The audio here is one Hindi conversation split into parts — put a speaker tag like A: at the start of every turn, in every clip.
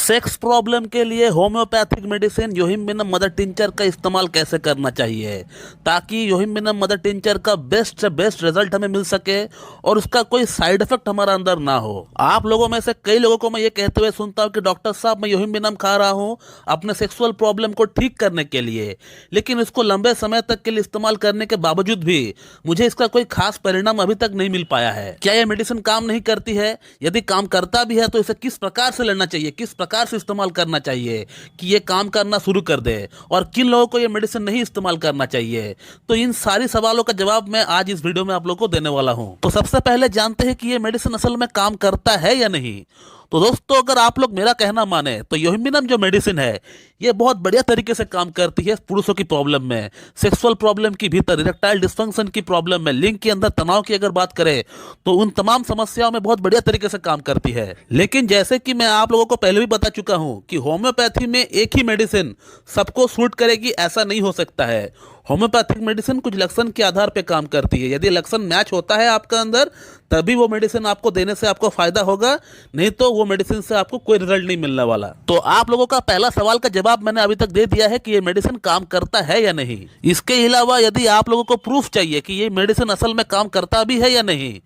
A: सेक्स प्रॉब्लम के लिए होम्योपैथिक मेडिसिन योहिम्बिनम मदर टिंचर का इस्तेमाल कैसे करना चाहिए ताकि योहिम्बिनम मदर टिंचर का बेस्ट से बेस्ट रिजल्ट हमें मिल सके और उसका कोई साइड इफेक्ट हमारा अंदर ना हो। आप लोगों में से कई लोगों को मैं ये कहते हुए सुनता हूँ कि डॉक्टर साहब मैं योहिम्बिनम खा रहा हूँ अपने सेक्सुअल प्रॉब्लम को ठीक करने के लिए, लेकिन इसको लंबे समय तक के लिए इस्तेमाल करने के बावजूद भी मुझे इसका कोई खास परिणाम अभी तक नहीं मिल पाया है। क्या यह मेडिसिन काम नहीं करती है? यदि काम करता भी है तो इसे किस प्रकार से लेना चाहिए, किस प्रकार से इस्तेमाल करना चाहिए कि ये काम करना शुरू कर दे, और किन लोगों को ये मेडिसिन नहीं इस्तेमाल करना चाहिए? तो इन सारी सवालों का जवाब मैं आज इस वीडियो में आप लोगों को देने वाला हूं। तो सबसे पहले जानते हैं कि ये मेडिसिन असल में काम करता है या नहीं। तो दोस्तों, अगर आप लोग मेरा कहना माने तो योहिम्बिनम जो मेडिसिन है ये बहुत बढ़िया तरीके से काम करती है पुरुषों की प्रॉब्लम में, सेक्सुअल प्रॉब्लम की भीतर, इरेक्टाइल डिस्फंक्शन की प्रॉब्लम में, लिंग के अंदर तनाव की अगर बात करें तो उन तमाम समस्याओं में बहुत बढ़िया तरीके से काम करती है। लेकिन जैसे कि मैं आप लोगों को पहले भी बता चुका हूं कि होम्योपैथी में एक ही मेडिसिन सबको सूट करेगी ऐसा नहीं हो सकता है। होम्योपैथिक मेडिसिन कुछ लक्षण के आधार पर काम करती है। यदि लक्षण मैच होता है आपका अंदर तभी वो मेडिसिन आपको देने से आपको फायदा होगा, नहीं तो वो मेडिसिन से आपको कोई रिजल्ट नहीं मिलने वाला। तो आप लोगों का पहला सवाल का जवाब मैंने अभी तक दे दिया है कि ये मेडिसिन काम करता है या नहीं। इसके अलावा यदि आप लोगों को प्रूफ चाहिए कि ये मेडिसिन असल में काम करता भी है या नहीं,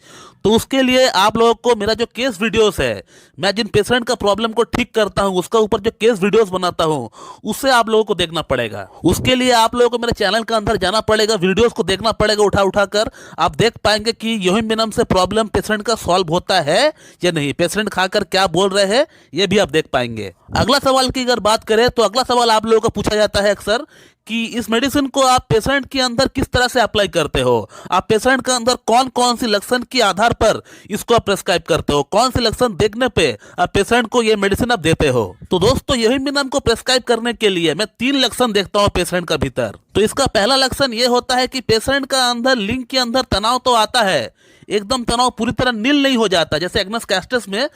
A: तो उसके लिए आप लोगों को मेरा जो केस वीडियोस है, मैं जिन पेशेंट का प्रॉब्लम को ठीक करता हूं उसका ऊपर जो केस वीडियोस बनाता हूं, उससे आप लोगों को देखना पड़ेगा। उसके लिए आप लोगों को मेरे चैनल के अंदर जाना पड़ेगा, वीडियोस को देखना पड़ेगा उठा उठा कर। आप देख पाएंगे कि योहिम्बिनम से प्रॉब्लम पेशेंट का सॉल्व होता है या नहीं, पेशेंट खाकर क्या बोल रहे हैं ये भी आप देख पाएंगे। अगला सवाल की अगर बात करें तो अगला सवाल आप लोगों को पूछा जाता है अक्सर कि इस मेडिसिन को आप पेशेंट के अंदर किस तरह से अप्लाई करते हो, आप पेशेंट के अंदर कौन कौन सी लक्षण के आधार पर इसको आप प्रेस्क्राइब करते हो, कौन से लक्षण देखने पे आप पेशेंट को ये मेडिसिन आप देते हो। तो दोस्तों, योहिम्बिनम को प्रेस्क्राइब करने के लिए मैं 3 लक्षण देखता हूँ पेशेंट का भीतर। तो इसका पहला लक्षण ये होता है कि पेशेंट का अंदर लिंग के अंदर तनाव तो आता है, एकदम तनाव पूरी तरह नील नहीं हो जाता, जैसे एग्नस कैस्टस में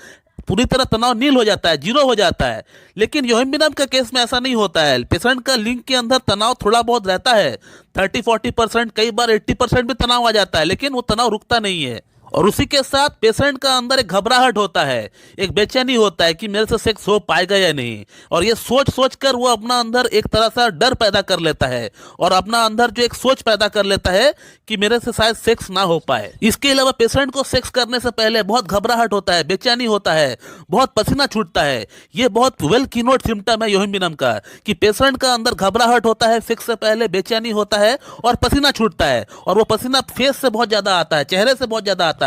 A: पूरी तरह तनाव नील हो जाता है, जीरो हो जाता है, लेकिन योहिम्बिनम के केस में ऐसा नहीं होता है। पेशेंट का लिंग के अंदर तनाव थोड़ा बहुत रहता है, 30-40%, कई बार 80% भी तनाव आ जाता है, लेकिन वो तनाव रुकता नहीं है। और उसी के साथ पेशेंट का अंदर एक घबराहट होता है, एक बेचैनी होता है कि मेरे से सेक्स हो पाएगा या नहीं, और ये सोच सोच कर वो अपना अंदर एक तरह से डर पैदा कर लेता है और अपना अंदर जो एक सोच पैदा कर लेता है कि मेरे से शायद सेक्स ना हो पाए। इसके अलावा पेशेंट को सेक्स करने से पहले बहुत घबराहट होता है, बेचैनी होता है, बहुत पसीना छूटता है। ये बहुत वेल कीनोट सिम्टम है योहिम्बिनम का कि पेशेंट का अंदर घबराहट होता है, सेक्स से पहले बेचैनी होता है और पसीना छूटता है, और वो पसीना फेस से बहुत ज्यादा आता है, चेहरे से बहुत ज्यादा आता है।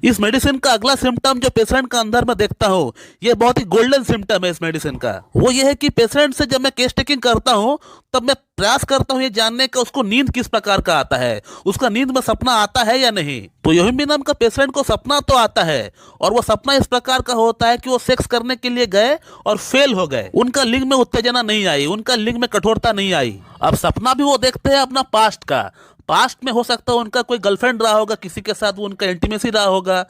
A: इस मेडिसिन का अगला सिम्टम जो पेशेंट का अंदर में देखता हूं, ये बहुत ही गोल्डन सिम्टम है इस मेडिसिन का। वो ये है कि पेशेंट से जब मैं केस टेकिंग करता हूं तब मैं प्रयास करता हूं ये जानने का उसको नींद किस प्रकार का आता है, उसका नींद में सपना आता है या नहीं। तो योहिम्बिनम का पेशेंट को सपना तो आता है, और वो सपना इस प्रकार का होता है कि वो सेक्स करने के लिए गए और फेल हो गए, उनका लिंग में उत्तेजना नहीं आई, उनका लिंग में कठोरता नहीं आई। अब सपना भी वो देखते हैं अपना पास्ट का, पास्ट में हो सकता है उनका कोई गर्लफ्रेंड रहा होगा, किसी के साथ वो उनका इंटीमेसी रहा होगा,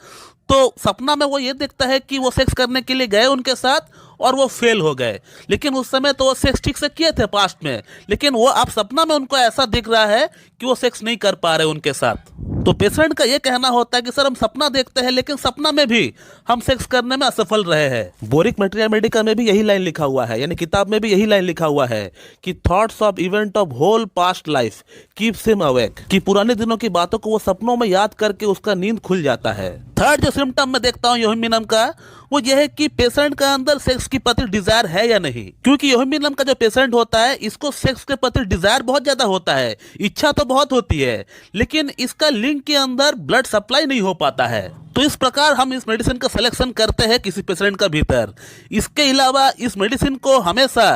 A: तो सपना में वो ये देखता है कि वो सेक्स करने के लिए गए उनके साथ और वो फेल हो गए, लेकिन उस समय तो वो सेक्स ठीक से किए थे पास्ट में, लेकिन वो अब सपना में उनको ऐसा दिख रहा है कि वो सेक्स नहीं कर पा रहे उनके साथ। तो पेशेंट का ये कहना होता है कि सर हम सपना देखते हैं लेकिन सपना में भी हम सेक्स करने में असफल रहे हैं। बोरिक मटेरिया मेडिका में भी यही लाइन लिखा हुआ है, यानी किताब में भी यही लाइन लिखा हुआ है कि thoughts of event of whole past life keeps him awake, कि पुराने दिनों की बातों को वो सपनों में याद करके उसका नींद खुल जाता है। थर्ड जो सिम्टम मैं देखता हूँ योहिम्बिनम का, वो यह है कि पेशेंट का अंदर सेक्स के प्रति डिजायर है या नहीं, क्योंकि योहिम्बिनम का जो पेशेंट होता है इसको सेक्स के प्रति डिजायर बहुत ज्यादा होता है, इच्छा तो बहुत होती है, लेकिन इसका लिंग के अंदर ब्लड सप्लाई नहीं हो पाता है। तो इस प्रकार हम इस मेडिसिन का सिलेक्शन करते हैं किसी पेशेंट का भीतर। इसके अलावा इस मेडिसिन को हमेशा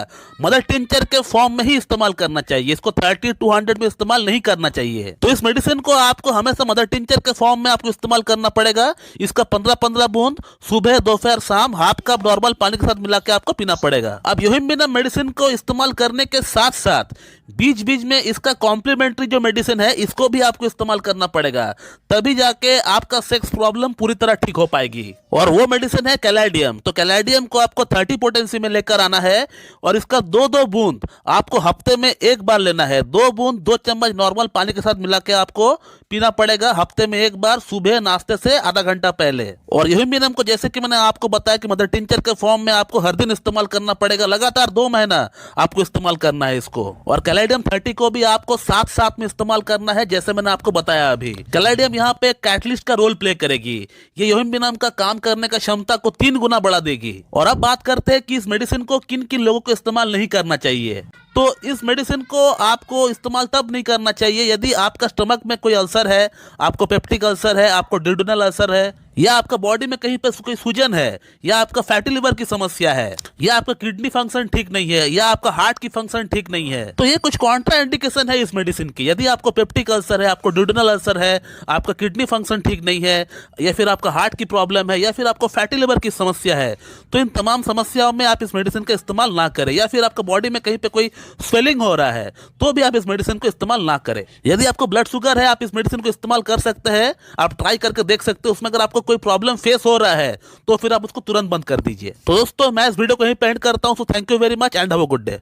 A: मदर टिंचर के फॉर्म में ही इस्तेमाल करना चाहिए, इसको 30-100 में इस्तेमाल नहीं करना चाहिए। तो इस मेडिसिन को आपको हमेशा मदर टिंचर के फॉर्म में आपको इस्तेमाल करना पड़ेगा। इसका 15-15 बूंद सुबह, दोपहर, शाम हाफ कप नॉर्मल पानी के साथ मिला के आपको पीना पड़ेगा। अब योहिम्बिनम मेडिसिन को इस्तेमाल करने के साथ साथ बीच बीच में इसका कॉम्प्लीमेंट्री जो मेडिसिन है इसको भी आपको इस्तेमाल करना पड़ेगा, तभी जाके आपका सेक्स प्रॉब्लम पूरी तरह ठीक हो पाएगी। और वो मेडिसिन है कैलाडियम। तो कैलाडियम को आपको 30 पोटेंसी में लेकर आना है और इसका 2-2 बूंद आपको हफ्ते में एक बार लेना है। 2 बूंद 2 चम्मच नॉर्मल पानी के साथ मिला के आपको पीना पड़ेगा हफ्ते में एक बार, सुबह नाश्ते से आधा घंटा पहले। और यूहिम्बिनम को जैसे कि मैंने आपको बताया कि मदर टिंचर के फॉर्म में आपको हर दिन इस्तेमाल करना पड़ेगा, लगातार 2 महीना आपको इस्तेमाल करना है इसको। और कैलाडियम 30 को भी आपको साथ साथ में इस्तेमाल करना है, जैसे मैंने आपको बताया अभी। कैलाडियम यहाँ पे कैटलिस्ट का रोल प्ले करेगी। ये यूहिम्बिनम का काम करने का क्षमता को 3 गुना बढ़ा देगी। और अब बात करते हैं कि इस मेडिसिन को किन किन लोगों को इस्तेमाल नहीं करना चाहिए। तो इस मेडिसिन को आपको इस्तेमाल तब नहीं करना चाहिए यदि आपका स्टमक में कोई अल्सर है, आपको पेप्टिक अल्सर है, आपको डिडोनल अल्सर है, या आपका बॉडी में कहीं पे कोई सूजन है, या आपका फैटी लिवर की समस्या है, या आपका किडनी फंक्शन ठीक नहीं है, या आपका हार्ट की फंक्शन ठीक नहीं है। तो ये कुछ कॉन्ट्रा इंडिकेशन है इस मेडिसिन की। यदि आपको पेप्टिक अल्सर है, आपको डिडोनल अल्सर है, आपका किडनी फंक्शन ठीक नहीं है, या फिर आपका हार्ट की प्रॉब्लम है, या फिर आपको फैटी लिवर की समस्या है, तो इन तमाम समस्याओं में आप इस मेडिसिन का इस्तेमाल ना करें। या फिर आपका बॉडी में कहीं पे कोई स्वेलिंग हो रहा है तो भी आप इस मेडिसिन को इस्तेमाल ना करें। यदि आपको ब्लड शुगर है, आप इस मेडिसिन को इस्तेमाल कर सकते हैं, आप ट्राई करके देख सकते हो। उसमें अगर आपको कोई प्रॉब्लम फेस हो रहा है तो फिर आप उसको तुरंत बंद कर दीजिए। तो दोस्तों मैं इस वीडियो को यहीं पे एंड करता हूं। So thank you very much and have a good day.